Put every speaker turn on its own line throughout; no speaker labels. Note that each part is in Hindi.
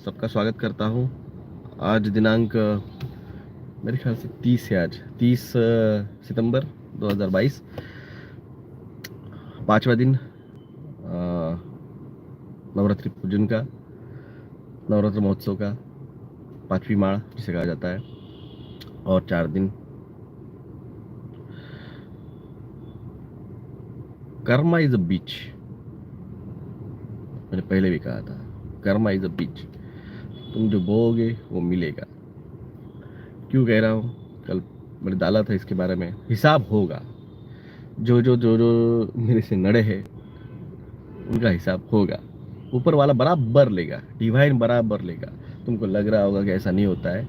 सबका स्वागत करता हूँ। आज दिनांक मेरे ख्याल से 30 है। आज 30 सितंबर 2022, पाँचवा दिन नवरात्रि पूजन का, नवरात्र महोत्सव का, पांचवी माह जिसे कहा जाता है, और 4 दिन। कर्मा इज अ बीच, मैंने पहले भी कहा था, कर्मा इज अ बीच। तुम जो बोओगे वो मिलेगा। क्यों कह रहा हूँ? कल मैंने डाला था इसके बारे में, हिसाब होगा। जो मेरे से नड़े हैं उनका हिसाब होगा। ऊपर वाला बराबर लेगा, डिवाइन बराबर लेगा। तुमको लग रहा होगा कि ऐसा नहीं होता है,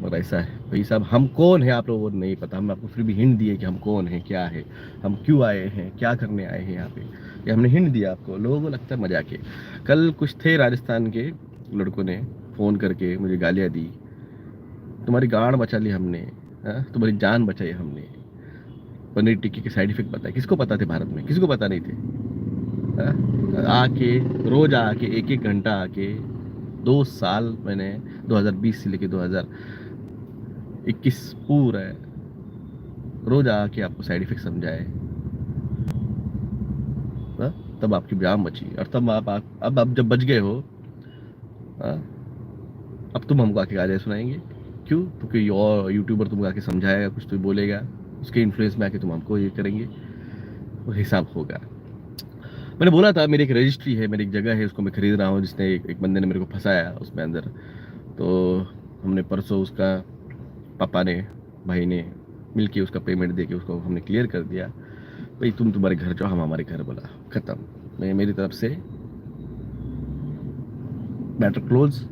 मगर ऐसा है भाई साहब। हम कौन है आप लोगों को नहीं पता। हम आपको फिर भी हिंट दिए कि हम कौन है, क्या है, हम क्यों आए हैं, क्या करने आए हैं यहाँ पे। ये हमने हिंट दिया आपको। लोगों को लगता है मजाक है। कल कुछ थे राजस्थान के लड़कों ने फ़ोन करके मुझे गालियाँ दी। तुम्हारी गाड़ बचा ली हमने, हाँ? तुम्हारी जान बचाई हमने। पनीर टिक्की के साइड इफेक्ट बताए। किसको पता थे भारत में? किसी को पता नहीं थे। हाँ? आके रोज आके एक एक घंटा आके 2 साल मैंने 2020 से लेके 2021 पूरा है, रोज आके आपको साइड इफेक्ट समझाए। हाँ? तब आपकी जान बची। और तब अब जब बच गए हो, हाँ? अब तुम हमको आके गालियाँ सुनाएंगे। क्यों? क्योंकि और यूट्यूबर तुमको आके समझाएगा, कुछ तो बोलेगा, उसके इन्फ्लुएंस में आके तुम हमको ये करेंगे। वो हिसाब होगा। मैंने बोला था मेरी एक रजिस्ट्री है, मेरी एक जगह है, उसको मैं खरीद रहा हूँ, जिसने एक बंदे ने मेरे को फंसाया उसमें अंदर। तो हमने परसों उसका, पापा ने, भाई ने मिल के उसका पेमेंट दे के उसको हमने क्लियर कर दिया। भाई तुम तुम्हारे घर जाओ, हम हमारे घर बोला, खत्म। मैं मेरी तरफ से मैटर क्लोज।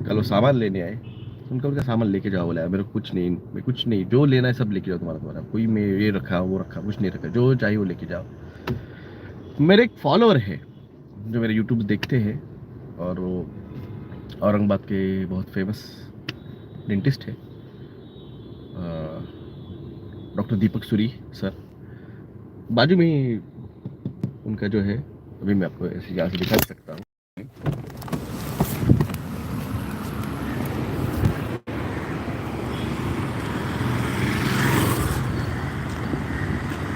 कल वो सामान लेने आए, उनका सामान लेके जाओ बोला। मेरे को कुछ नहीं, मैं कुछ नहीं, जो लेना है सब लेके जाओ तुम्हारा तुम्हारा। कोई मैं ये रखा वो रखा कुछ नहीं रखा, जो चाहिए वो लेके जाओ। मेरे एक फॉलोअर है जो मेरे यूट्यूब देखते हैं, और वो औरंगाबाद के बहुत फेमस डेंटिस्ट है, डॉक्टर दीपक सूरी सर। बाजू में ही उनका जो है, अभी मैं आपको ऐसे यहाँ से दिखा सकता हूँ।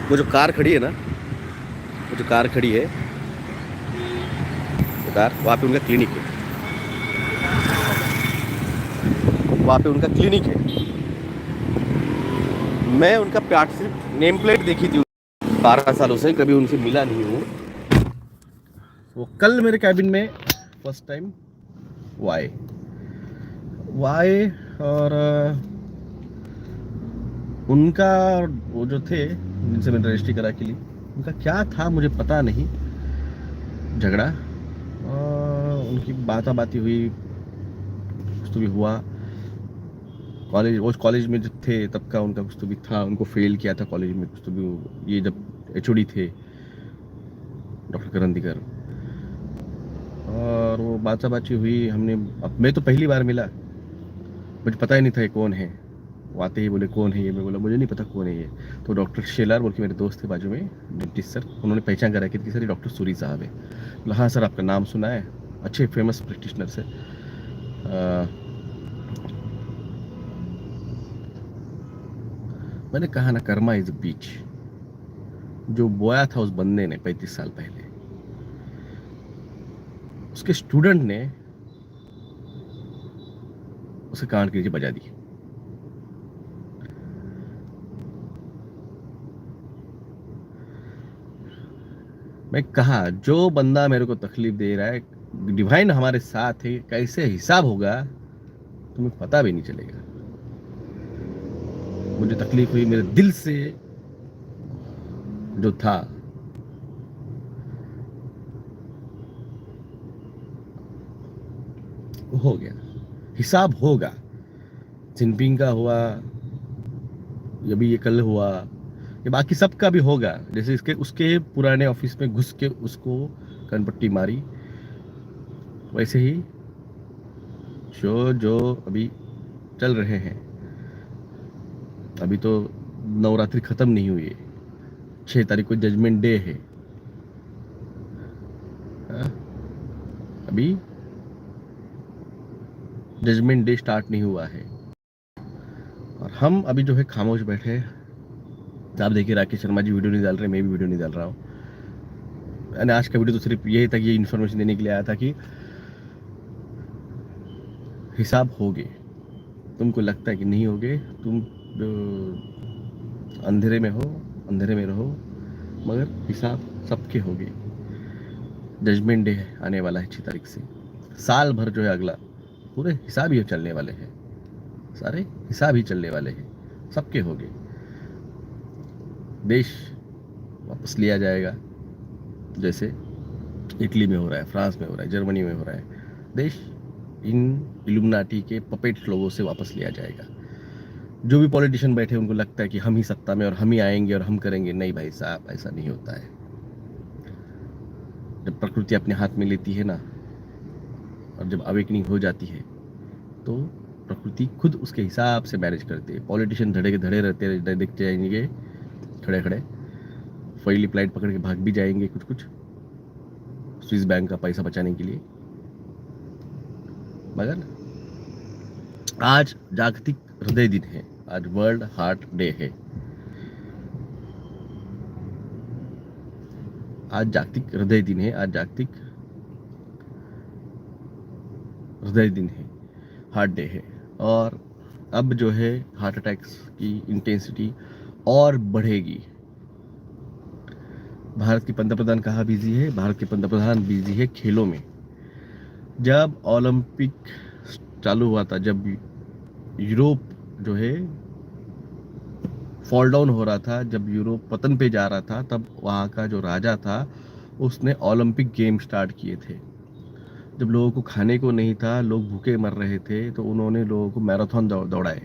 वो जो कार खड़ी है ना, वो जो कार खड़ी है, वो कार, वहाँ पे उनका क्लिनिक है। वहाँ पे उनका क्लिनिक है। मैं उनका प्याट से नेम प्लेट देखी थी 12 सालों से, कभी उनसे मिला नहीं हूँ। वो कल मेरे कैबिन में फर्स्ट टाइम वाई वाई। और उनका, वो जो थे जिनसे मैंने रजिस्ट्री करा के लिए, उनका क्या था मुझे पता नहीं, झगड़ा। उनकी बाती हुई, कुछ तो भी हुआ। कॉलेज, वो कॉलेज में जब थे तब का उनका कुछ तो भी था, उनको फेल किया था कॉलेज में कुछ तो भी। ये जब एचओडी थे डॉक्टर करण दिगर, और वो बाची हुई हमने। अब मैं तो पहली बार मिला, मुझे पता ही नहीं था ये कौन है। वो आते ही बोले कौन है ये, मैं बोला मुझे नहीं पता कौन है ये। तो डॉक्टर शेलार बोल के मेरे दोस्त थे बाजू में, डेंटिस्ट सर, उन्होंने पहचान करा कि सर ये डॉक्टर सूरी साहब है। बोला हाँ सर, आपका नाम सुना है, अच्छे फेमस प्रैक्टिशनर से। मैंने कहा ना, कर्मा इज बीच। जो बोया था उस बंदे ने 35 साल पहले, उसके स्टूडेंट ने उसे कान की नीचे बजा दी। मैं कहा जो बंदा मेरे को तकलीफ दे रहा है, डिवाइन हमारे साथ है, कैसे हिसाब होगा तुम्हें पता भी नहीं चलेगा। मुझे तकलीफ हुई मेरे दिल से, जो था वो हो गया। हिसाब होगा। जिनपिंग का हुआ, ये भी ये कल हुआ, ये बाकी सबका भी होगा। जैसे इसके उसके पुराने ऑफिस में घुस के उसको कनपट्टी मारी, वैसे ही जो जो अभी चल रहे हैं। अभी तो नवरात्रि खत्म नहीं हुई है, 6 तारीख को जजमेंट डे है। हाँ? अभी जजमेंट डे स्टार्ट नहीं हुआ है और हम अभी जो है खामोश बैठे हैं। आप देखिए राकेश शर्मा जी वीडियो नहीं डाल रहे, मैं भी वीडियो नहीं डाल रहा हूँ। मैंने आज का वीडियो तो सिर्फ यही था कि ये इन्फॉर्मेशन देने के लिए आया था कि हिसाब होगे। तुमको लगता है कि नहीं होगे, तुम अंधेरे में हो, अंधेरे में रहो, मगर हिसाब सबके होगे। जजमेंट डे आने वाला है 6 तारीख से। साल भर जो है अगला पूरे हिसाब ही चलने वाले हैं, सारे हिसाब ही चलने वाले हैं, सबके होंगे। देश वापस लिया जाएगा, जैसे इटली में हो रहा है, फ्रांस में हो रहा है, जर्मनी में हो रहा है। देश इन इल्यूमिनाटी के पपेट लोगों से वापस लिया जाएगा। जो भी पॉलिटिशियन बैठे उनको लगता है कि हम ही सत्ता में और हम ही आएंगे और हम करेंगे। नहीं भाई साहब, ऐसा नहीं होता है। जब प्रकृति अपने हाथ में लेती है ना, और जब अवेकनिंग हो जाती है, तो प्रकृति खुद उसके हिसाब से मैनेज करती है। पॉलिटिशियन धड़े के धड़े रहते दिखते जाएंगे, खड़े खड़े फैली फ्लाइट पकड़ के भाग भी जाएंगे कुछ कुछ, स्विस बैंक का पैसा बचाने के लिए। मगर आज जागतिक हृदय दिन है, आज वर्ल्ड हार्ट डे है। आज जागतिक हृदय दिन है, आज जागतिक हृदय दिन है, हार्ट डे है। और अब जो है हार्ट अटैक्स की इंटेंसिटी और बढ़ेगी। भारत के पंतप्रधान कहाँ बिजी है? भारत के पंतप्रधान बिजी है खेलों में। जब ओलंपिक चालू हुआ था, जब यूरोप जो है फॉल डाउन हो रहा था, जब यूरोप पतन पे जा रहा था, तब वहाँ का जो राजा था उसने ओलंपिक गेम स्टार्ट किए थे। जब लोगों को खाने को नहीं था, लोग भूखे मर रहे थे, तो उन्होंने लोगों को मैराथन दौड़ाए।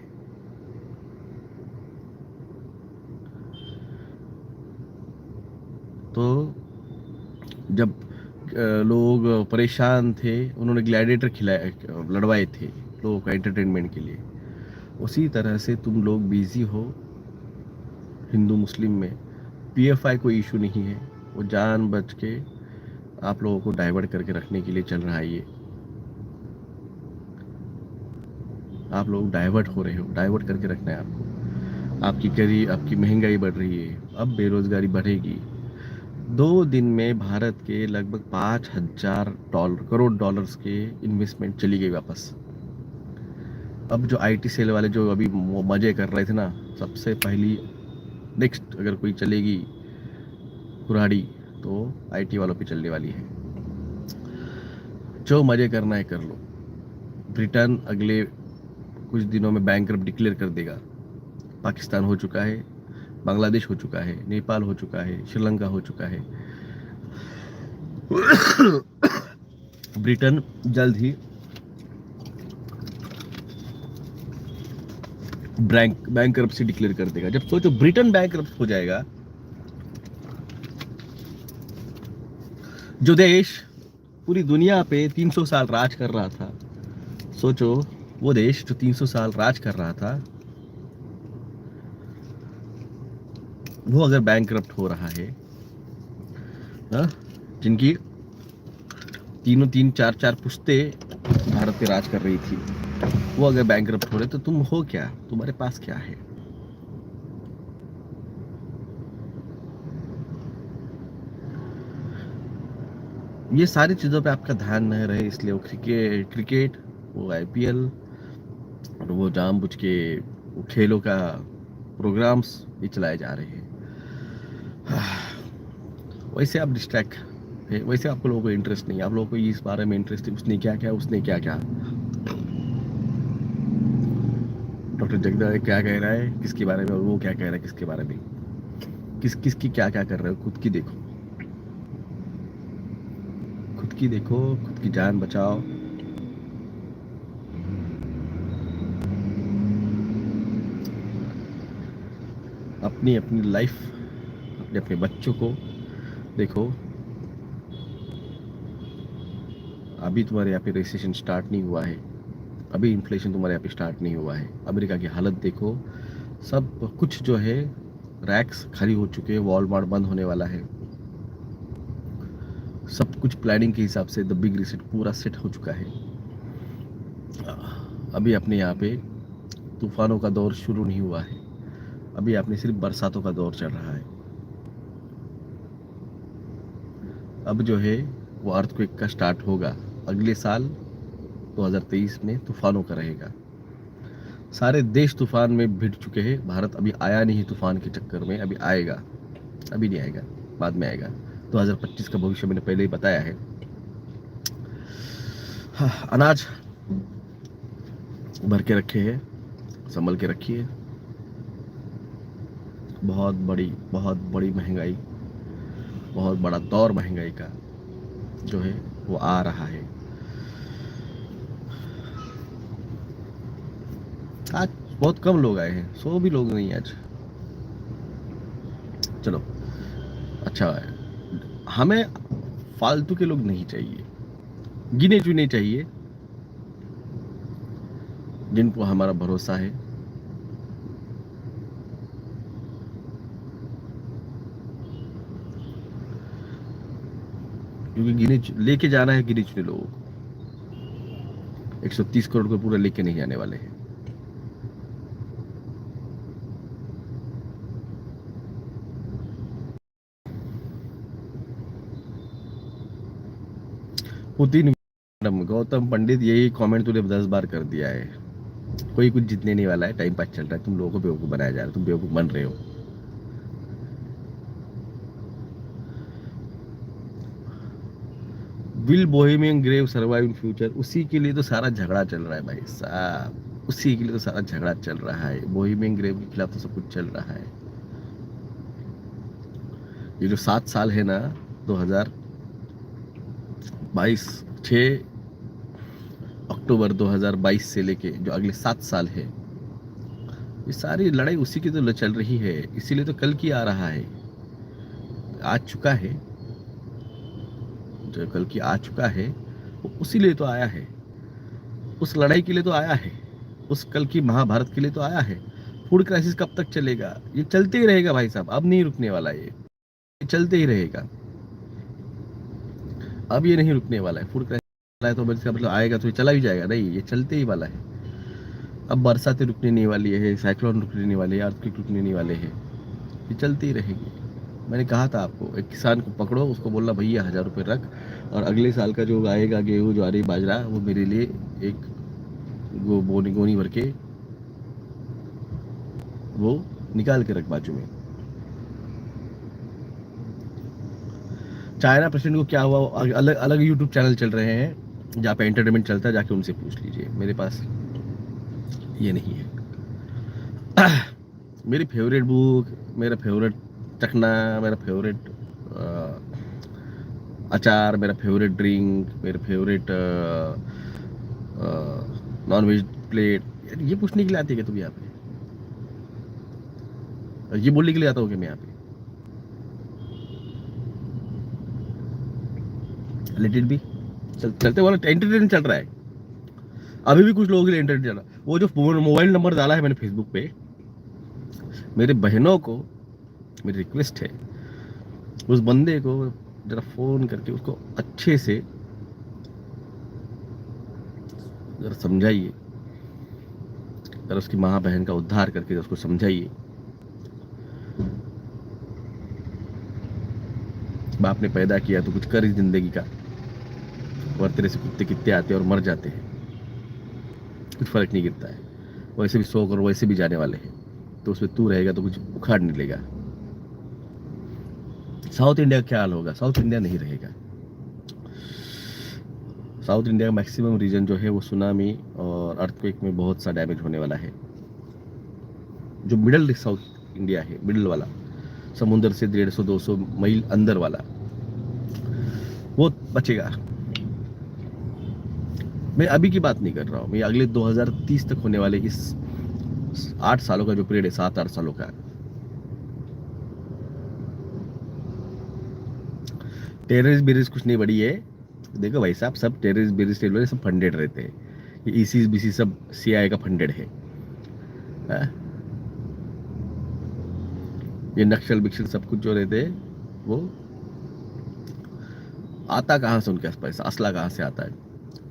तो जब लोग परेशान थे, उन्होंने ग्लैडिएटर खिलाए, लड़वाए थे लोगों का एंटरटेनमेंट के लिए। उसी तरह से तुम लोग बिजी हो हिंदू मुस्लिम में। पीएफआई कोई इशू नहीं है, वो जान बच के आप लोगों को डाइवर्ट करके रखने के लिए चल रहा है। ये आप लोग डाइवर्ट हो रहे हो, डाइवर्ट करके रखना है आपको। आपकी महंगाई बढ़ रही है, अब बेरोजगारी बढ़ेगी। 2 दिन में भारत के लगभग 5,000 करोड़ डॉलर्स के इन्वेस्टमेंट चली गई वापस। अब जो आईटी सेल वाले जो अभी वो मजे कर रहे थे ना, सबसे पहली नेक्स्ट अगर कोई चलेगी कुराड़ी तो आईटी वालों पे चलने वाली है। जो मजे करना है कर लो। ब्रिटेन अगले कुछ दिनों में बैंकरप्ट डिक्लेयर कर देगा। पाकिस्तान हो चुका है, बांग्लादेश हो चुका है, नेपाल हो चुका है, श्रीलंका हो चुका है। ब्रिटेन जल्द ही बैंकरप्सी डिक्लेयर कर देगा। जब सोचो ब्रिटेन बैंकरप्ट हो जाएगा, जो देश पूरी दुनिया पे 300 साल राज कर रहा था, सोचो वो देश जो 300 साल राज कर रहा था, वो अगर बैंकरप्ट हो रहा है, हा? जिनकी तीन चार चार पुश्ते भारत पे राज कर रही थी, वो अगर बैंकरप्ट हो रहे, तो तुम हो क्या? तुम्हारे पास क्या है? ये सारी चीजों पे आपका ध्यान नहीं रहे, इसलिए वो क्रिकेट, वो आईपीएल और वो जानबूझ के वो खेलों का प्रोग्राम्स ये चलाए जा रहे हैं। वैसे आप डिस्ट्रैक्ट है, वैसे आपको लोगों को इंटरेस्ट नहीं है। आप लोगों को इस बारे में इंटरेस्ट है, उसने क्या क्या, उसने क्या क्या, डॉक्टर जगदीश क्या कह रहा है किसके बारे में, और वो क्या कह रहा है किसके बारे में, किसकी क्या क्या कर रहे हो। खुद की देखो, खुद की देखो, खुद की जान बचाओ। अपनी अपनी लाइफ, अपने अपने बच्चों को देखो। अभी तुम्हारे यहाँ पे रिसेशन स्टार्ट नहीं हुआ है, अभी इन्फ्लेशन तुम्हारे यहाँ पे स्टार्ट नहीं हुआ है। अमेरिका की हालत देखो, सब कुछ जो है रैक्स खाली हो चुके हैं, वॉलमार्ट बंद होने वाला है। सब कुछ प्लानिंग के हिसाब से द बिग रीसेट पूरा सेट हो चुका है। अभी अपने यहाँ पे तूफानों का दौर शुरू नहीं हुआ है, अभी आपने सिर्फ बरसातों का दौर चल रहा है। अब जो है वो अर्थक्वेक का स्टार्ट होगा अगले साल 2023 में, तूफानों का रहेगा। सारे देश तूफान में भिड़ चुके हैं, भारत अभी आया नहीं तूफान के चक्कर में, अभी आएगा, अभी नहीं आएगा, बाद में आएगा। 2025 का भविष्य मैंने पहले ही बताया है। हाँ, अनाज भर के रखे हैं, संभल के रखिए। बहुत बड़ी महंगाई, बहुत बड़ा दौर महंगाई का जो है वो आ रहा है। आज बहुत कम लोग आए हैं, 100 भी लोग नहीं आज। चलो अच्छा है, हमें फालतू के लोग नहीं चाहिए, गिने चुने चाहिए जिन पर हमारा भरोसा है। क्योंकि लेके जाना है गिने चुने लोगों को, 130 करोड़ को पूरा लेके नहीं जाने वाले हैं। पुतिन, गौतम पंडित, यही कमेंट तूने 10 बार कर दिया है। कोई कुछ जीतने नहीं वाला है, टाइम पास चल रहा है, तुम लोगों को बेवकूफ बनाया जा रहा है, तुम बेवकूफ बन रहे हो। Will Bohemian grave survive in future, उसी के लिए तो सारा झगड़ा चल रहा है भाई साहब, उसी के लिए तो सारा झगड़ा चल रहा है। बोहेमियन ग्रेव के खिलाफ तो सब कुछ चल रहा है। ये जो 7 साल है ना, 2022 6 अक्टूबर 2022 से लेके जो अगले 7 साल है, ये सारी लड़ाई उसी की तो चल रही है। इसीलिए तो कल की आ रहा है, आ चुका है, जो कल की आ चुका है वो उसी लिए तो आया है, उस लड़ाई के लिए तो आया है, उस कल की महाभारत के लिए तो आया है। फूड क्राइसिस कब तक चलेगा? ये चलते ही रहेगा भाई साहब, अब नहीं रुकने वाला, ये चलते ही रहेगा, अब ये नहीं रुकने वाला है। फूड क्राइसिस है तो मतलब आएगा तो ये चला भी जाएगा नहीं, ये चलते ही वाला है। अब बरसातें रुकने नहीं वाली है, साइक्लोन रुकने नहीं वाले, अर्थक्वेक रुकने नहीं वाले हैं, ये चलती ही रहेगी। मैंने कहा था आपको, एक किसान को पकड़ो, उसको बोलना भैया 1000 रुपये रख, और अगले साल का जो आएगा गेहूँ ज्वारी बाजरा वो मेरे लिए एक गोनी गोनी भर के वो निकाल के रख बाजू में। चाइना प्रेसिडेंट को क्या हुआ, अलग अलग यूट्यूब चैनल चल रहे हैं जहाँ पे एंटरटेनमेंट चलता है, जाके उनसे पूछ लीजिए, मेरे पास ये नहीं है। मेरी फेवरेट बुक, मेरा फेवरेट चखना, मेरा फेवरेट अचार, मेरा फेवरेट ड्रिंक, मेरा फेवरेट नॉन वेज प्लेट, ये पूछने के लिए आती है क्या तुम यहाँ पे? ये बोलने के लिए आता हूँ कि मैं यहाँ पे? लेट इट बी, चलते वाला एंटरटेनमेंट चल रहा है, अभी भी कुछ लोगों के लिए एंटरटेनमेंट चल रहा है। वो जो मोबाइल नंबर डाला है मैंने फेसबुक पे, मेरे बहनों को मेरी रिक्वेस्ट है, उस बंदे को जरा फोन करके उसको अच्छे से जरा समझाइए, जरा उसकी माँ बहन का उद्धार करके उसको समझाइए, बाप ने पैदा किया तो कुछ कर इस जिंदगी का, और तेरे से कुत्ते कितने आते हैं और मर जाते हैं, कुछ फर्क नहीं गिरता है। वैसे भी 100 करोड़ वैसे भी जाने वाले हैं, तो उसमें तू रहेगा तो कुछ उखाड़ नहीं लेगा। साउथ इंडिया का क्या हाल होगा? साउथ इंडिया नहीं रहेगा। साउथ इंडिया का मैक्सिमम रीजन जो है वो सुनामी और अर्थक्वेक में बहुत सा डैमेज होने वाला है। जो मिडल साउथ इंडिया है, मिडल वाला, समुद्र से 150-200 मील अंदर वाला, वो बचेगा। मैं अभी की बात नहीं कर रहा हूँ, मैं अगले 2030 तक होने वाले इस 8 सालों का जो पीरियड है, 7-8 सालों का। टेररिस्ट बेरिस्ट कुछ नहीं बड़ी है, देखो भाई साहब, सब टेररिस्ट बेरिस्ट सब फंडेड रहते हैं, ये ईसी बीसी सब सीआईए का फंडेड है। ये नक्सल बिक्सल सब कुछ जो रहते हैं वो आता कहाँ से उनके पास पैसा, असला कहाँ से आता है?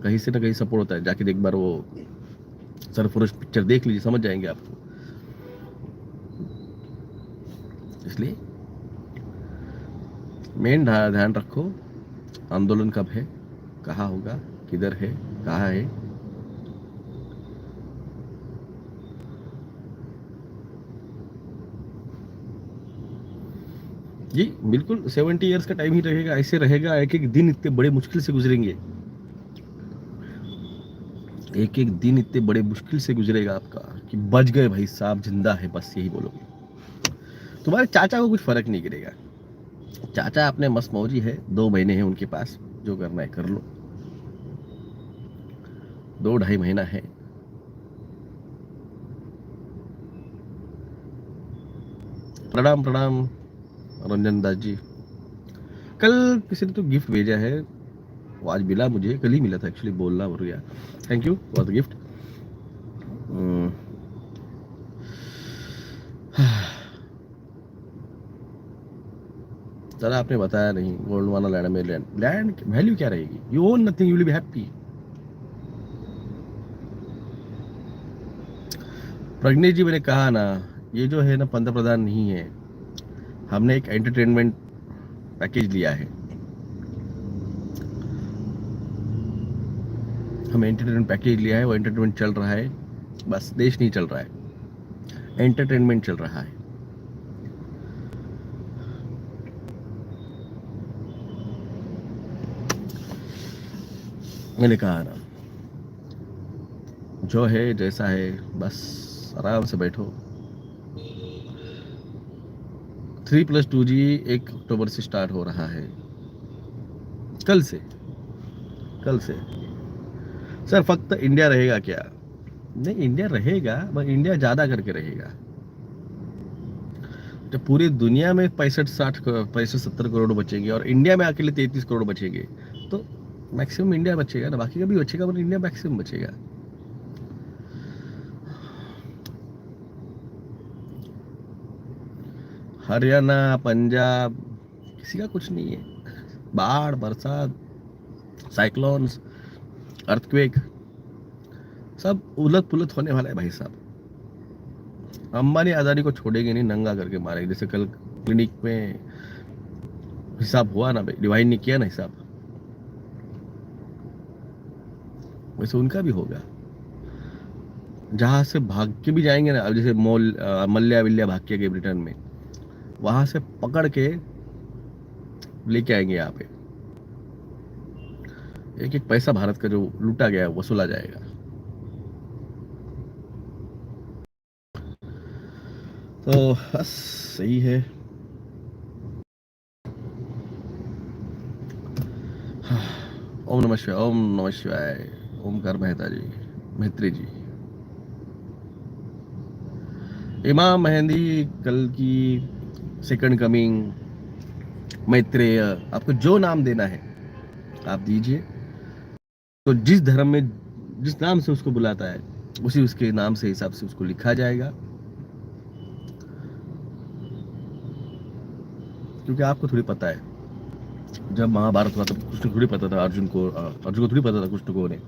कहीं से ना कहीं सपोर्ट होता है। जाके एक बार वो सरफरोश पिक्चर देख लीजिए, समझ जाएंगे आपको। इसलिए मेन ध्यान रखो, आंदोलन कब है, कहाँ होगा, किधर है, कहाँ है। जी बिल्कुल, 70 ईयर्स का टाइम ही रहेगा, ऐसे रहेगा। एक एक दिन इतने बड़े मुश्किल से गुजरेंगे, एक एक दिन इतने बड़े मुश्किल से गुजरेगा आपका कि बच गए भाई साहब, जिंदा है, बस यही बोलोगे। तुम्हारे चाचा को कुछ फर्क नहीं गिरेगा। चाचा अपने मस्त मौजी है, 2 महीने हैं उनके पास, जो करना है कर लो, 2 ढाई महीना है। प्रणाम प्रणाम रंजन दास जी। कल किसी ने तो गिफ्ट भेजा है, वो आज मिला मुझे, कल ही मिला था एक्चुअली, बोलना भूल गया। Thank you for the gift. Sir आपने बताया नहीं, गोल्डवाना लैंड में लैंड लैंड वैल्यू क्या रहेगी? You own nothing, you will be happy. Pragyesh ji, मैंने कहा ना, ये जो है ना पंत प्रधान नहीं है, हमने एक एंटरटेनमेंट पैकेज लिया है। हमें एंटरटेनमेंट पैकेज लिया है, वो एंटरटेनमेंट चल रहा है, बस देश नहीं चल रहा है, एंटरटेनमेंट चल रहा है। मैंने कहा ना, जो है जैसा है, बस आराम से बैठो। 3+2G 1 अक्टूबर से स्टार्ट हो रहा है, कल से, कल से। सर फक्त इंडिया रहेगा क्या? नहीं, इंडिया रहेगा, पर इंडिया ज्यादा करके रहेगा। जब पूरी दुनिया में 65 60 65 70 करोड़ बचेंगे और इंडिया में अकेले 33 करोड़ बचेंगे, तो मैक्सिमम इंडिया बचेगा ना, बाकी का भी बचेगा, पर इंडिया मैक्सिमम बचेगा। हरियाणा, पंजाब, किसी का कुछ नहीं है। बाढ़, बरसात, साइक्लोन्स, अर्थक्वेक, सब उलट पुलट होने वाला है भाई साहब। अंबानी अदानी को छोड़ेंगे नहीं, नंगा करके मारेंगे। जैसे कल क्लिनिक में हिसाब हुआ ना भाई, डिवाइन ने किया ना हिसाब, वैसे उनका भी होगा। जहां से भाग के भी जाएंगे ना, अब जैसे मल्ल्या विल्ल्या भाग के गए ब्रिटेन में, वहां से पकड़ के लेके आएंगे यहाँ पे। एक एक पैसा भारत का जो लूटा गया है वसूला जाएगा। तो बस सही है। ओम नमः शिवाय, ओम नमः शिवाय। ओमकार मेहता जी, मेहत्री जी, इमाम मेहंदी कल की सेकंड कमिंग, मैत्रेय, आपको जो नाम देना है आप दीजिए। तो जिस धर्म में जिस नाम से उसको बुलाता है, उसी उसके नाम से हिसाब से उसको लिखा जाएगा। क्योंकि आपको थोड़ी पता है, जब महाभारत हुआ तब कुछ थोड़ी पता था अर्जुन को थोड़ी पता था कुछ को ने।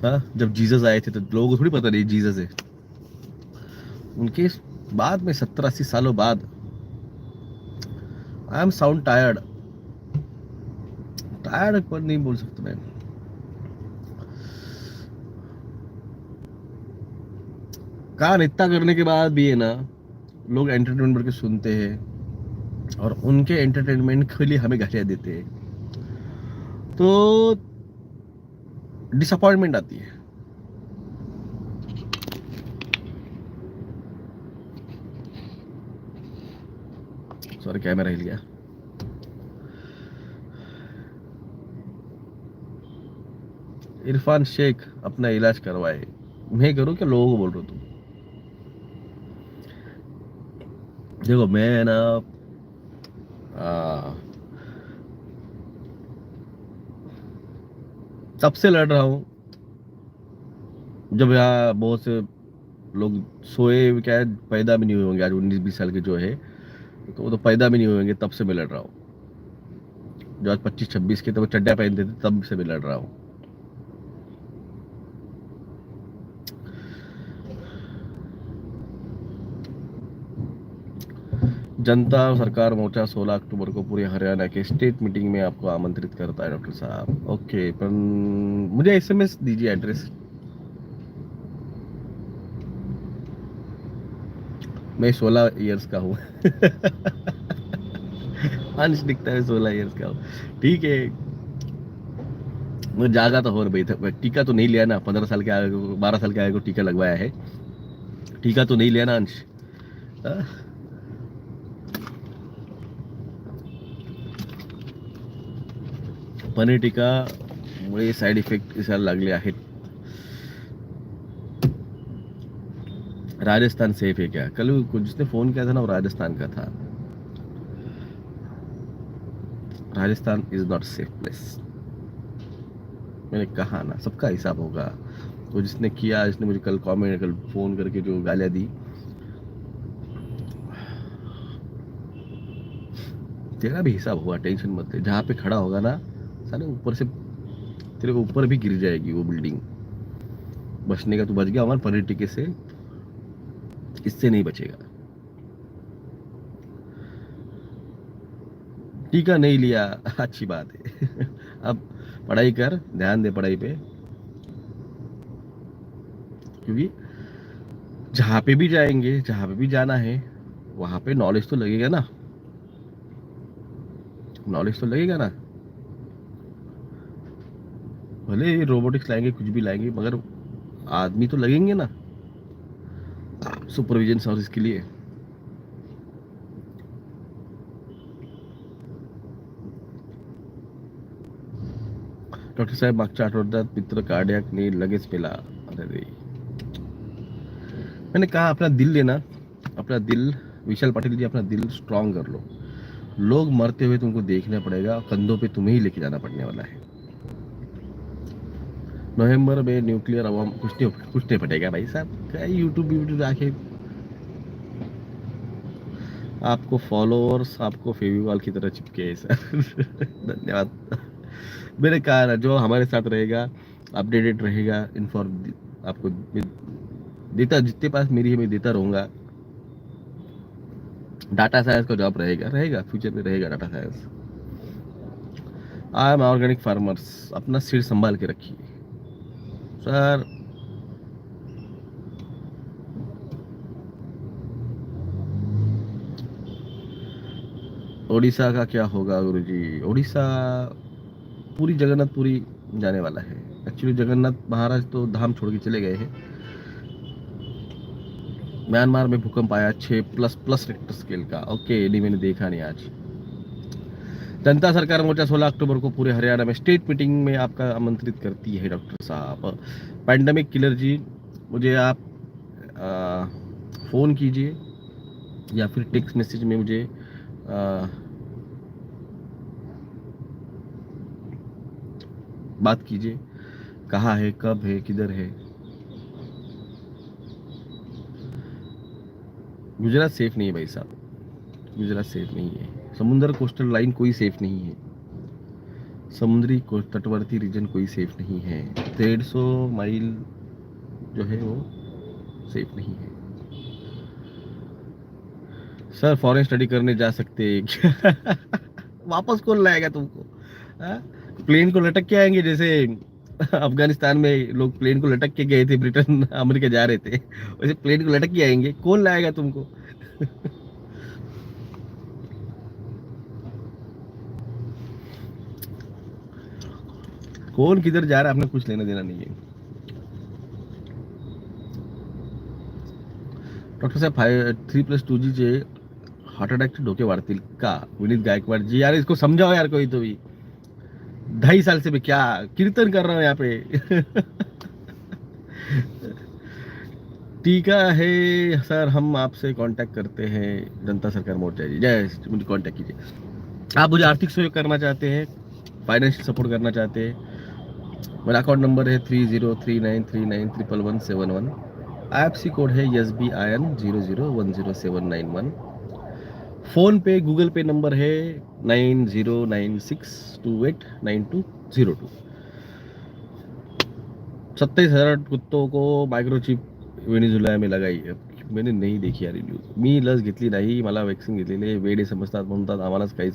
हाँ, जब जीसस आए थे तो लोगों को थोड़ी पता नहीं जीसस है। उनके बाद में 70 80 सालों बाद, I am sound tired, tired पर नहीं बोल सकता मैं। कान इतना करने के बाद भी है ना, लोग एंटरटेनमेंट करके सुनते हैं और उनके एंटरटेनमेंट के लिए हमें गालियां देते हैं, तो डिसअपॉइंटमेंट आती है। सॉरी, कैमरा हिल गया। इरफान शेख अपना इलाज करवाए, मैं करूं क्या, लोगों को बोल रहा हूं तुम? देखो मैं ना आ, तब से लड़ रहा हूँ जब यहाँ बहुत से लोग सोए क्या है, पैदा भी नहीं हुए होंगे आज, 19 20 साल के जो है, तो वो तो पैदा भी नहीं होंगे तब से मैं लड़ रहा हूँ। जो आज 25-26 के, तो वो चड्डा पहनते थे तब से मैं लड़ रहा हूँ। जनता सरकार मोर्चा 16 अक्टूबर को पूरे हरियाणा के स्टेट मीटिंग में आपको आमंत्रित करता है डॉक्टर साहब। ओके, पर मुझे एसएमएस दीजिए एड्रेस। मैं 16 इयर्स का हूँ। अंश दिखता है 16 इयर्स का हूँ, ठीक है। मुझे जागा तो हो रहा भाई, टीका तो नहीं लिया ना, 15 साल के आगे को, 12 साल के आगे को टीका लगवाया है, टीका तो नहीं लिया ना अंश। हाँ? पनीर टीका मुळे साइड इफेक्ट दिसायला लागले आहेत। राजस्थान सेफ है क्या? कल जिसने फोन किया था ना वो राजस्थान का था। Rajasthan is not safe place. मैंने कहा ना, सबका हिसाब होगा। तो जिसने किया, जिसने मुझे कल कमेंट, कल फोन करके जो गालियां दी, तेरा भी हिसाब होगा, टेंशन मत ले। जहाँ पे खड़ा होगा ना, साले ऊपर से तेरे ऊपर भी गिर जाएगी वो बिल्डिंग। बचने का तू बच गया हमारे पनीर टिक्के से, इससे नहीं बचेगा। टीका नहीं लिया, अच्छी बात है। अब पढ़ाई कर, ध्यान दे पढ़ाई पे, क्योंकि जहाँ पे भी जाएंगे, जहाँ पे भी जाना है, वहां पे नॉलेज तो लगेगा ना, नॉलेज तो लगेगा ना। भले रोबोटिक्स लाएंगे, कुछ भी लाएंगे, मगर आदमी तो लगेंगे ना सुपरविजन और इसके लिए। डॉक्टर साहेब मागच्या आठवड्यात मित्र कार्डियकने लगेच पेला। अरे रे, मैंने कहा अपना दिल लेना, अपना दिल, विशाल पाटिल जी अपना दिल स्ट्रांग कर लो। लोग मरते हुए तुमको देखना पड़ेगा, कंधों पे तुम्हें ही लेके जाना पड़ने वाला है। नवंबर में न्यूक्लियर अवाम, कुछ नहीं पड़ेगा भाई साहब, क्या यूट्यूब यूट्यूब आके आपको फॉलोअर्स आपको फेविकॉल की तरह चिपके हैं सर। धन्यवाद। मैंने कहा ना, जो हमारे साथ रहेगा, अपडेटेड रहेगा, इन्फॉर्म आपको देता, जितने पास मेरी है मैं देता रहूंगा। डाटा साइंस का जॉब रहेगा, रहेगा फ्यूचर में रहेगा data science. I am organic farmers, अपना सिर संभाल के रखिए सर। उड़ीसा का क्या होगा गुरुजी? उड़ीसा पूरी जगन्नाथपुरी जाने वाला है। एक्चुअली जगन्नाथ महाराज तो धाम छोड़ के चले गए हैं। म्यांमार में भूकंप आया 6++ रिक्टर स्केल का। ओके, नहीं मैंने देखा नहीं आज। जनता सरकार मोर्चा 16 अक्टूबर को पूरे हरियाणा में स्टेट मीटिंग में आपका आमंत्रित करती है डॉक्टर साहब। पैंडमिक किलर जी, मुझे आप फ़ोन कीजिए या फिर टेक्स्ट मैसेज में मुझे बात कीजिए, कहाँ है, कब है, किधर है। गुजरात सेफ नहीं है भाई साहब, गुजरात सेफ नहीं है। समुद्र कोस्टल लाइन कोई सेफ नहीं है, समुद्री तटवर्ती रीजन कोई सेफ नहीं है। 150 माइल जो है वो सेफ नहीं है। सर फॉरेन स्टडी करने जा सकते हैं क्या? वापस कौन लाएगा तुमको? हाँ? प्लेन को लटक के आएंगे, जैसे अफगानिस्तान में लोग प्लेन को लटक के गए थे, ब्रिटेन अमेरिका जा रहे थे, वैसे प्लेन को लटक के आएंगे, कौन लाएगा तुमको? कौन किधर जा रहा है, अपना कुछ लेना देना नहीं है। डॉक्टर साहेब 3+2G चे हार्ट अटॅकचे धोके वाढतील का? विनीत गायकवाड जी, यार इसको समझाओ यार कोई तो भी। 2.5 साल से मैं क्या कीर्तन कर रहा हूँ यहाँ पे। टीका है सर, हम आपसे कांटेक्ट करते हैं जनता सरकार मोर्चा जी। जय, मुझे कांटेक्ट कीजिए। आप मुझे आर्थिक सहयोग करना चाहते हैं, फाइनेंशियल सपोर्ट करना चाहते हैं, मेरा अकाउंट नंबर है 3039391171। IFC कोड है SBIN 00107991। फ़ोन पे गूगल पे नंबर है 9096289202। 27,000 कुत्तों को मायक्रोचिप वेनेझुela में लगाई आहे. मैंने नाही देखी यार न्यूज. मी लस घेतली नाही, मला वॅक्सिन घेतलेली आहे. वेडे समजतात म्हणतात, आम्हालाच काहीच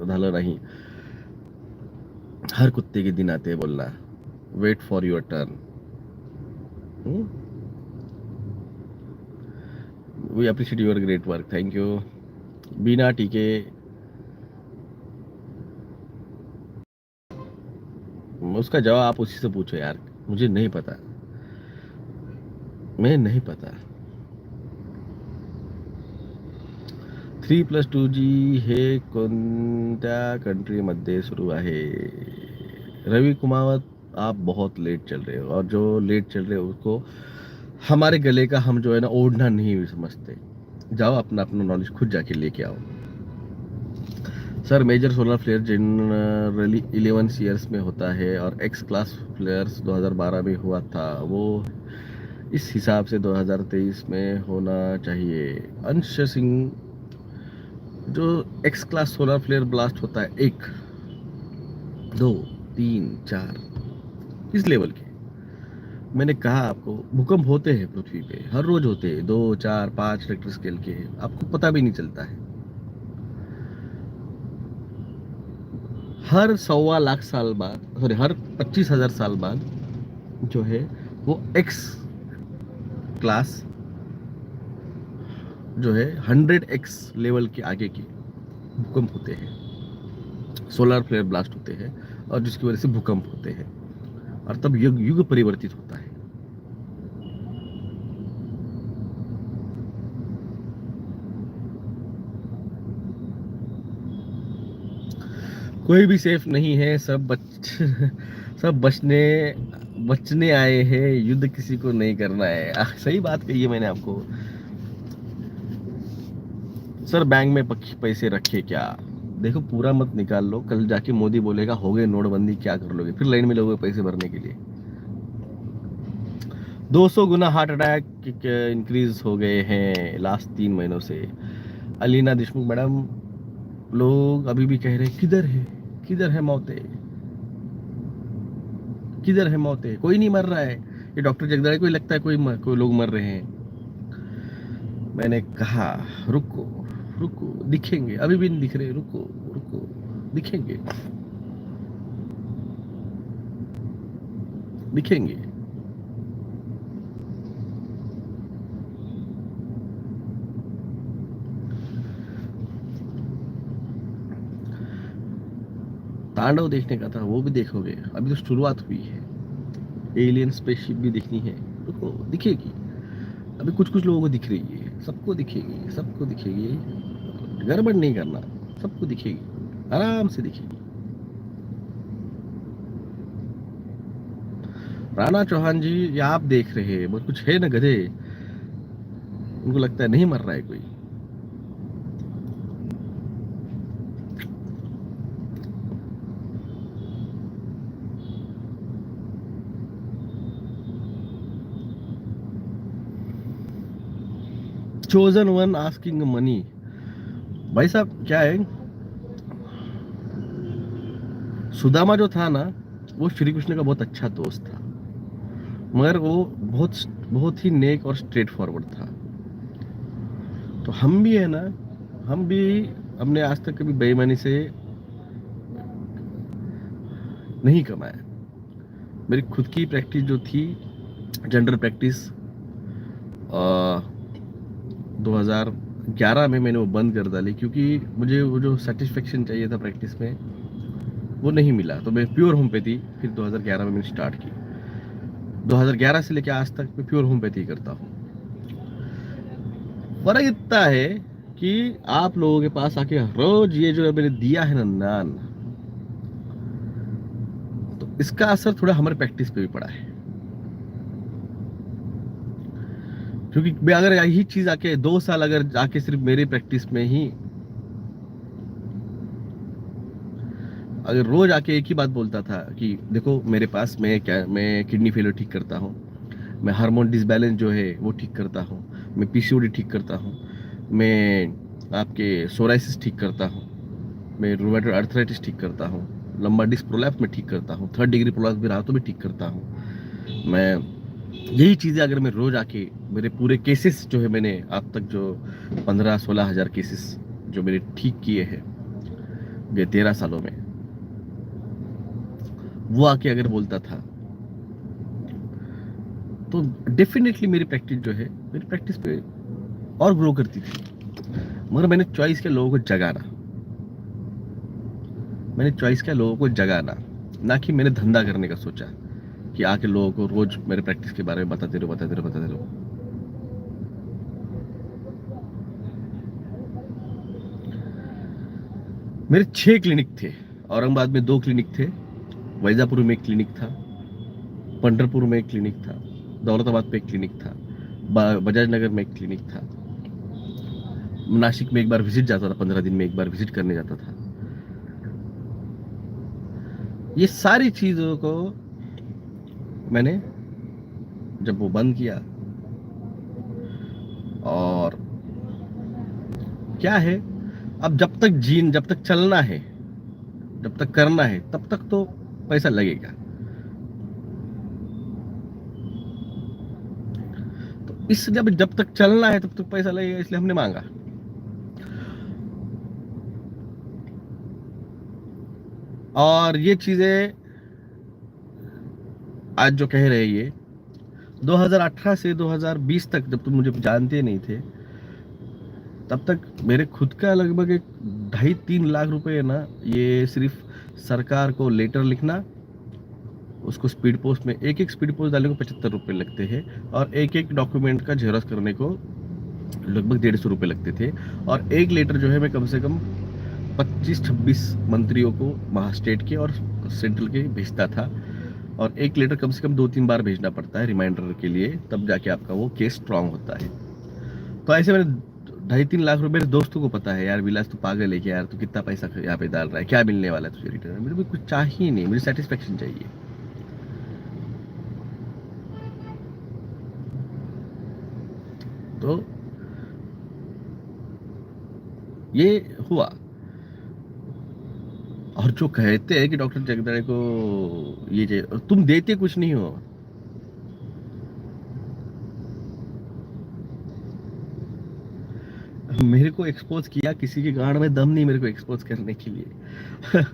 झालं नाही. हर कुत्ते के दिन आते हैं बोलना. Wait for your turn. We appreciate your great work. Thank you. Beena TK. उसका जवाब आप उसी से पूछो यार, मुझे नहीं पता, मैं नहीं पता. 3+2G हे कोणत्या कंट्रीमध्ये सुरू आहे? रवि कुमावत, आप बहुत लेट चल रहे हो, और जो लेट चल रहे हो उसको हमारे गले का हम जो है ना ओढ़ना नहीं समझते. जाओ अपना अपना नॉलेज खुद जाके लेके आओ. Sir major solar flare generally 11 years में होता है और एक्स क्लास फ्लेयर्स 2012 में हुआ था, वो इस हिसाब से 2023 में होना चाहिए. अंश सिंह, जो X class solar flare blast होता है 1, 2, 3, 4 किस लेवल के? मैंने कहा आपको भूकंप होते हैं पृथ्वी पे, हर रोज होते हैं, 2, 4, 5 रेक्टर स्केल के, आपको पता भी नहीं चलता है. हर 1.25 लाख साल बाद, सॉरी हर 25,000 साल बाद जो है वो एक्स क्लास जो है 100x लेवल के आगे के भूकंप होते हैं, सोलर फ्लेयर ब्लास्ट होते हैं, और जिसकी वजह से भूकंप होते हैं, और तब युग युग परिवर्तित होता है. कोई भी सेफ नहीं है, सब बचने आए हैं, युद्ध किसी को नहीं करना है. सही बात कही है मैंने आपको. सर बैंक में पैसे रखे क्या? देखो पूरा मत निकाल लो, कल जाके मोदी बोलेगा हो गए नोटबंदी, क्या कर लोगे? फिर लाइन में लोगे पैसे भरने के लिए. 200 गुना हार्ट अटैक इंक्रीज हो गए हैं लास्ट 3 महीनों से. अलीना देशमुख मैडम, लोग अभी भी कह रहे हैं किधर है मौतें, किधर है मौतें? कोई नहीं मर रहा है. ये डॉक्टर जगदाळे को ही लगता है कोई लोग मर रहे हैं. मैंने कहा रुको रुको, दिखेंगे, अभी भी नहीं दिख रहे, रुको रुको, दिखेंगे दिखेंगे. तांडव देखने का था, वो भी देखोगे, अभी तो शुरुआत हुई है. एलियन स्पेसशिप भी देखनी है, रुको, दिखेगी. अभी कुछ कुछ लोगों को दिख रही है, सबको दिखेगी, सबको दिखेगी. गड़बड़ नहीं करना, सबको दिखेगी, आराम से दिखेगी. राणा चौहान जी, ये आप देख रहे हैं, बस कुछ है ना गधे, उनको लगता है नहीं मर रहा है कोई. Chosen one asking money. भाई साहब क्या है, सुदामा जो था ना, वो श्री कृष्ण का बहुत अच्छा दोस्त था, मगर वो बहुत बहुत ही नेक और स्ट्रेट फॉरवर्ड था. तो हम भी है ना, हम भी हमने आज तक कभी बेईमानी से नहीं कमाया. मेरी खुद की प्रैक्टिस जो थी, जनरल प्रैक्टिस, 2011 में मैंने वो बंद कर डाली, क्योंकि मुझे वो जो सेटिस्फेक्शन चाहिए था प्रैक्टिस में वो नहीं मिला. तो मैं प्योर होम्योपैथी फिर 2011 में मैंने स्टार्ट की. 2011 से लेकर आज तक मैं प्योर होम्योपैथी करता हूँ. फर्क इतना है कि आप लोगों के पास आके रोज ये जो मैंने दिया है ना नान, तो इसका असर थोड़ा हमारे प्रैक्टिस पे भी पड़ा है. क्योंकि मैं अगर यही चीज आके 2 साल अगर जाके सिर्फ मेरी प्रैक्टिस में ही अगर रोज आके एक ही बात बोलता था कि देखो मेरे पास मैं किडनी फेलियर ठीक करता हूँ, मैं हार्मोन डिसबैलेंस जो है वो ठीक करता हूँ, मैं पीसीओडी ठीक करता हूँ, मैं आपके सोराइसिस ठीक करता हूँ, मैं रूमेटॉइड आर्थराइटिस ठीक करता हूँ, लंबा डिस्क प्रोलैप्स में ठीक करता हूँ, 3rd डिग्री प्रोलैप्स भी रहा तो भी ठीक करता हूँ मैं। यही चीज़ें अगर मैं रोज आके मेरे पूरे केसेस जो है, मैंने अब तक जो 15-16 हज़ार केसेस जो मेरे ठीक किए हैं ये 13 सालों में, वो आके अगर बोलता था तो डेफिनेटली मेरी प्रैक्टिस जो है, मेरी प्रैक्टिस पे और ग्रो करती थी। मगर मैंने चॉइस किया लोगों को जगाना, मैंने चॉइस किया लोगों को जगाना, ना कि मैंने धंधा करने का सोचा कि आके लोगों को रोज मेरे प्रैक्टिस के बारे में बताते रहो। मेरे 6 क्लिनिक थे, औरंगाबाद में 2 क्लिनिक थे, वैजापुर में एक क्लिनिक था, पंढरपुर में एक क्लिनिक था, दौलताबाद पे एक क्लिनिक था, बजाज नगर में एक क्लिनिक था, नासिक में एक बार विजिट जाता था, 15 दिन में एक बार विजिट करने जाता था। ये सारी चीजों को मैंने जब वो बंद किया, और क्या है, अब जब तक चलना है, जब तक करना है, तब तक तो पैसा लगेगा। तो इसलिए जब तक चलना है तब तक पैसा लगेगा, इसलिए हमने मांगा। और ये चीजें आज जो कह रहे हैं, ये 2018 से 2020 तक जब तुम मुझे जानते नहीं थे, तब तक मेरे खुद का लगभग एक 2.5-3 लाख रुपए है ना, ये सिर्फ सरकार को लेटर लिखना, उसको स्पीड पोस्ट में, एक एक स्पीड पोस्ट डालने को 75 रुपये लगते हैं, और एक एक डॉक्यूमेंट का जेरॉक्स करने को लगभग 150 रुपये लगते थे। और एक लेटर जो है मैं कम से कम 25-26 मंत्रियों को, महास्टेट के और सेंट्रल के भेजता था, और एक लेटर कम से कम 2-3 बार भेजना पड़ता है रिमाइंडर के लिए, तब जाके आपका वो केस स्ट्रांग होता है। तो ऐसे मैंने 2.5-3 लाख रुपए, मेरे दोस्तों को पता है यार विलास तू पागल है क्या यार, तू कितना पैसा यहाँ पे डाल रहा है, क्या मिलने वाला है तुझे रिटर्न, मेरे को कुछ चाहिए नहीं, मुझे सेटिस्फेक्शन चाहिए। तो ये हुआ। और जो कहते हैं कि डॉक्टर जगदाड़े को ये चाहिए, तुम देते कुछ नहीं हो। मेरे को एक्सपोज किया, किसी के गांड में दम नहीं मेरे को एक्सपोज करने के लिए।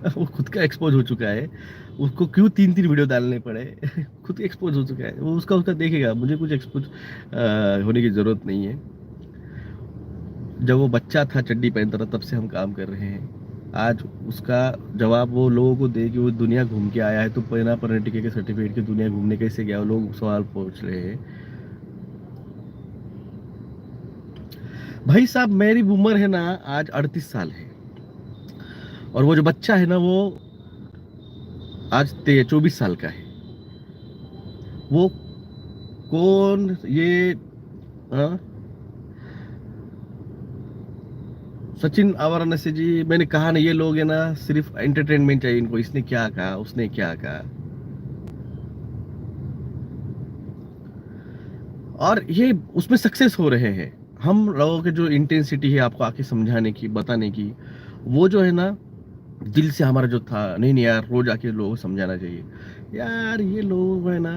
वो खुद का एक्सपोज हो चुका है, उसको क्यों 3-3 वीडियो डालने पड़े। खुद एक्सपोज हो चुका है वो, उसका उसका देखेगा, मुझे कुछ एक्सपोज होने की जरूरत नहीं है। जब वो बच्चा था चड्डी पहनता था, तब से हम काम कर रहे हैं। आज उसका जवाब वो लोगों को दे कि वो दुनिया घूम के आया है, तो बिना पढ़ने के सर्टिफिकेट के दुनिया घूमने कैसे गया, वो लोग सवाल पूछ रहे हैं। भाई साहब मेरी उम्र है ना आज 38 साल है, और वो जो बच्चा है ना वो आज 24 साल का है। वो कौन ये आ, सचिन वाराणसी जी, मैंने कहा ना, ये लोग है ना सिर्फ एंटरटेनमेंट चाहिए इनको, इसने क्या कहा, उसने क्या कहा, और ये उसमें सक्सेस हो रहे हैं। हम लोगों की जो इंटेंसिटी है आपको आके समझाने की, बताने की, वो जो है ना दिल से हमारा जो था, नहीं नहीं यार रोज आके लोगों को समझाना चाहिए। यार ये लोग है ना,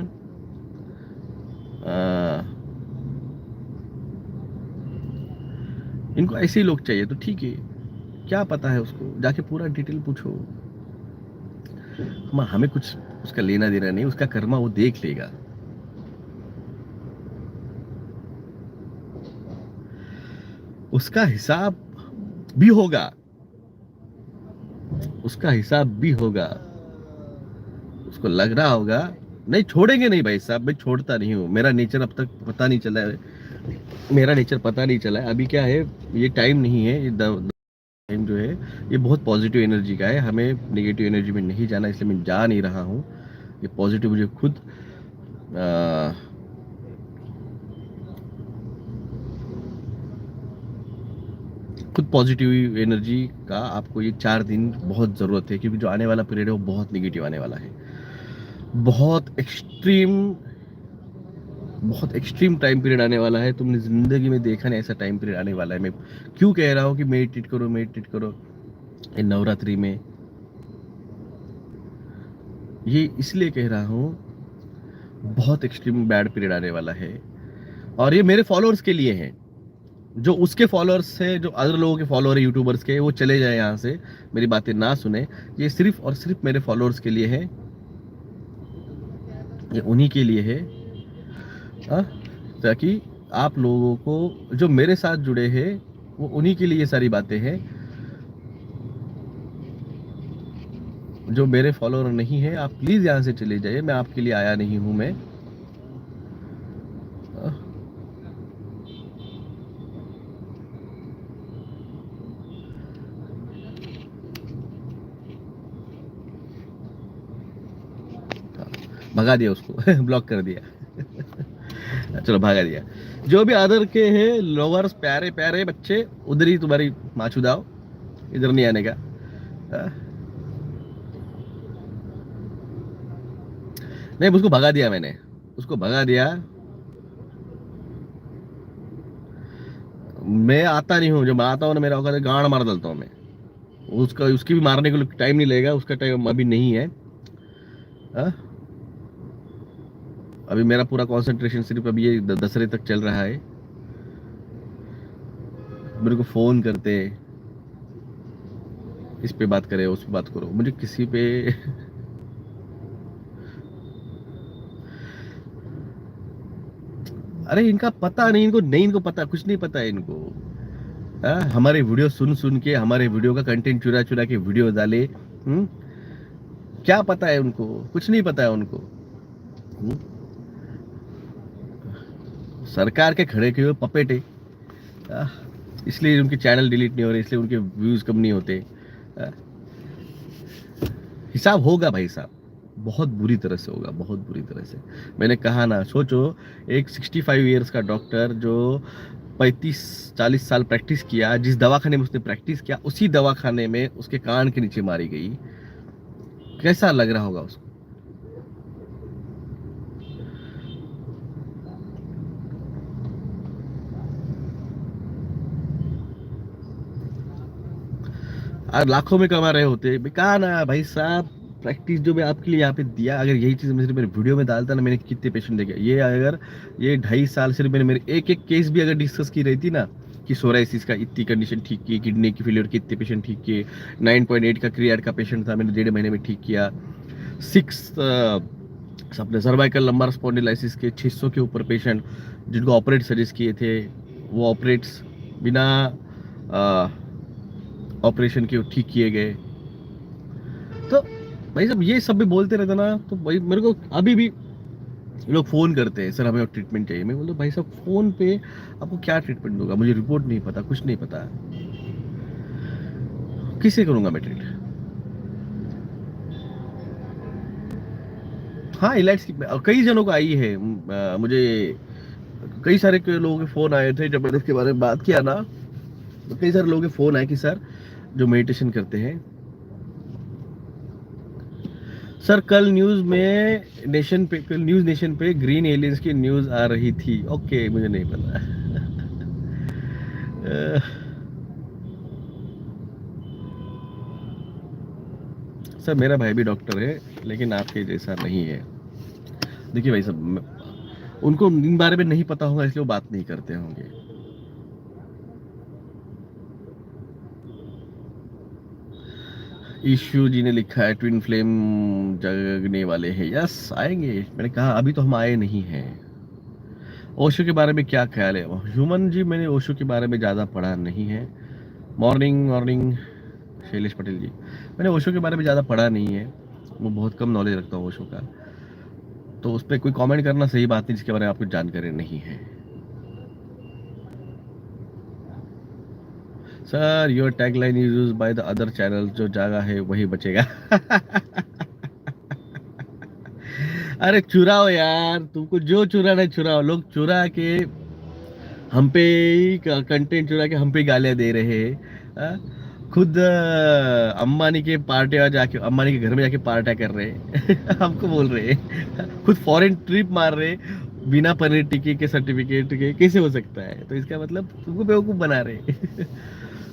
आ, इनको ऐसे ही लोग चाहिए तो ठीक है, क्या पता है उसको, जाके पूरा डिटेल पूछो। हमें कुछ उसका लेना देना नहीं, उसका कर्मा वो देख लेगा। उसका हिसाब भी होगा, उसका हिसाब भी होगा। उसको लग रहा होगा नहीं छोड़ेंगे, नहीं भाई साहब मैं छोड़ता नहीं हूँ, मेरा नेचर अब तक पता नहीं चला है, मेरा नेचर पता नहीं चला है। अभी क्या है, ये टाइम नहीं है, ये टाइम जो है ये बहुत पॉजिटिव एनर्जी का है, हमें नेगेटिव एनर्जी में नहीं जाना, इसलिए मैं जा नहीं रहा हूँ। ये पॉजिटिव मुझे खुद पॉजिटिव एनर्जी का आपको ये 4 दिन बहुत ज़रूरत है, क्योंकि जो आने वाला पीरियड है वो बहुत नेगेटिव आने वाला है, बहुत एक्सट्रीम बहुत एक्सट्रीम टाइम पीरियड आने वाला है, तुमने ज़िंदगी में देखा नहीं ऐसा टाइम पीरियड आने वाला है। मैं क्यों कह रहा हूँ कि मेडिटेट करो ये नवरात्रि में, ये इसलिए कह रहा हूँ, बहुत एक्सट्रीम बैड पीरियड आने वाला है। और ये मेरे फॉलोअर्स के लिए है, जो उसके फॉलोअर्स है, जो अदर लोगों के फॉलोअर है यूट्यूबर्स के, वो चले जाए यहाँ से, मेरी बातें ना सुने। ये सिर्फ और सिर्फ मेरे फॉलोअर्स के लिए है, ये उन्हीं के लिए है। हाँ, ताकि आप लोगों को जो मेरे साथ जुड़े हैं, वो उन्हीं के लिए ये सारी बातें हैं। जो मेरे फॉलोअर नहीं है, आप प्लीज यहाँ से चले जाइए, मैं आपके लिए आया नहीं हूँ। मैं भगा दिया उसको ब्लॉक कर दिया चलो भगा दिया। जो भी अदर के हैं लोवर्स, प्यारे प्यारे बच्चे, उधर ही तुम्हारी माछू दाओ, इधर नहीं आने का। नहीं, उसको भगा दिया मैंने, उसको भगा दिया। मैं आता नहीं हूँ, जब मैं आता हूँ ना, मेरा औकात है गांड मार डालता हूँ मैं उसका। उसकी भी मारने को टाइम नहीं लगेगा, उसका टाइम अभी नहीं है। अभी मेरा पूरा कंसंट्रेशन सिर्फ अभी ये दसरे तक चल रहा है। मेरे को फोन करते, इस पे बात करे, उस पे बात करो, मुझे किसी पे अरे इनका पता नहीं, इनको पता, कुछ नहीं पता है इनको। हमारे वीडियो सुन सुन के, हमारे वीडियो का कंटेंट चुरा चुरा के वीडियो डाले। क्या पता है उनको, कुछ नहीं पता है उनको। सरकार के खड़े किए हुए पपेट है, इसलिए उनके चैनल डिलीट नहीं हो रहे, इसलिए उनके व्यूज कम नहीं होते। हिसाब होगा भाई साहब, बहुत बुरी तरह से होगा, बहुत बुरी तरह से। मैंने कहा ना, सोचो एक 65 ईयर्स का डॉक्टर जो 35-40 साल प्रैक्टिस किया, जिस दवाखाने में उसने प्रैक्टिस किया, उसी दवाखाने में उसके कान के नीचे मारी गई। कैसा लग रहा होगा उसको? और लाखों में कमा रहे होते। कहा ना भाई साहब, प्रैक्टिस जो मैं आपके लिए यहाँ पे दिया, अगर यही चीज़ मैं सिर्फ मेरे वीडियो में डालता ना, मैंने कितने पेशेंट देखे। ये अगर ये 2.5 साल सिर्फ मैंने मेरे एक एक केस भी अगर डिस्कस की रहती ना, कि सोराइसिस का इतनी कंडीशन ठीक की, किडनी की फेलियर के इतने पेशेंट ठीक किए, 9.8 का क्रियाट का पेशेंट था, मैंने 1.5 महीने में ठीक किया। 6 अपने सर्वाइकल लंबार स्पॉन्डिलाइसिस के 600 के ऊपर पेशेंट जिनको ऑपरेट सजेस्ट किए थे, वो ऑपरेट्स बिना ऑपरेशन के ठीक किए गए। तो भाई साहब ये सब भी बोलते रहते ना, तो भाई मेरे को अभी भी लोग फोन करते हैं, सर हमें ट्रीटमेंट चाहिए। मैं बोलता भाई साहब, फोन पे आपको क्या ट्रीटमेंट दूंगा, मुझे रिपोर्ट नहीं पता, कुछ नहीं पता, किसे करूंगा मैं ट्रीट? हाँ, इलाइट्स की कई जनों को आई है। मुझे कई सारे लोगों के फोन आए थे जब मैंने इसके बारे में बात किया ना, तो कई सारे लोगों के फोन आए कि सर जो मेडिटेशन करते हैं, सर कल न्यूज नेशन पे ग्रीन एलियंस की न्यूज आ रही थी। ओके, मुझे नहीं पता सर मेरा भाई भी डॉक्टर है, लेकिन आपके जैसा नहीं है। देखिए भाई साहब, उनको इन बारे में नहीं पता होगा, इसलिए वो बात नहीं करते होंगे। ईशु जी ने लिखा है ट्विन फ्लेम जगने वाले हैं। यस, आएंगे। मैंने कहा अभी तो हम आए नहीं हैं। ओशो के बारे में क्या ख्याल है? ह्यूमन जी, मैंने ओशो के बारे में ज़्यादा पढ़ा नहीं है। मॉर्निंग मॉर्निंग शैलेश पटेल जी, मैंने ओशो के बारे में ज़्यादा पढ़ा नहीं है, वो बहुत कम नॉलेज रखता हूँ ओशो का, तो उस पर कोई कमेंट करना सही बात नहीं जिसके बारे में आपको जानकारी नहीं है। Sir your tagline is used by the other channel, जो जागा है वही बचेगा अरे चुराओ यार, तुमको जो चुराना है चुराओ। लोग चुरा के हम पे कंटेंट चुरा के हम पे गालियां दे रहे हैं। खुद अम्बानी के पार्टियां जाके, अम्बानी के घर में जाके पार्टियां कर रहे हैं हमको बोल रहे हैं। खुद फॉरेन ट्रिप मार रहे, बिना पनीर टिक्की के सर्टिफिकेट के कैसे हो सकता है? तो इसका मतलब तुमको बेवकूफ बना रहे।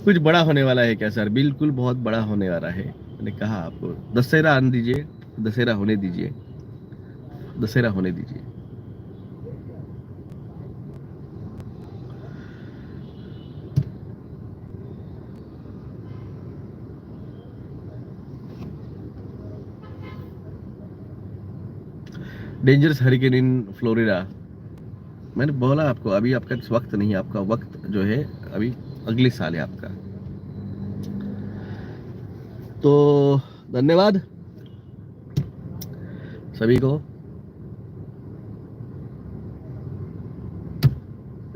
कुछ बड़ा होने वाला है क्या सर? बिल्कुल बहुत बड़ा होने वाला है। मैंने कहा आपको दशहरा आने दीजिए, दशहरा होने दीजिए, दशहरा होने दीजिए। Dangerous hurricane in Florida. मैंने बोला आपको अभी आपका वक्त नहीं है, आपका वक्त जो है अभी अगले साल है आपका। तो धन्यवाद सभी को।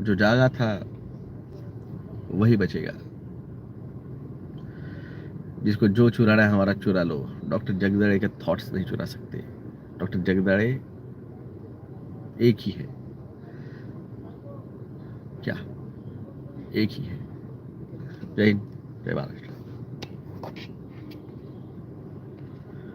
जो जागा था वही बचेगा। जिसको जो चुराना है हमारा चुरा लो। डॉक्टर जगदड़े के थॉट्स नहीं चुरा सकते। डॉक्टर जगदड़े एक ही है। क्या? एक ही है। जय हिंद, जय महाराष्ट्र।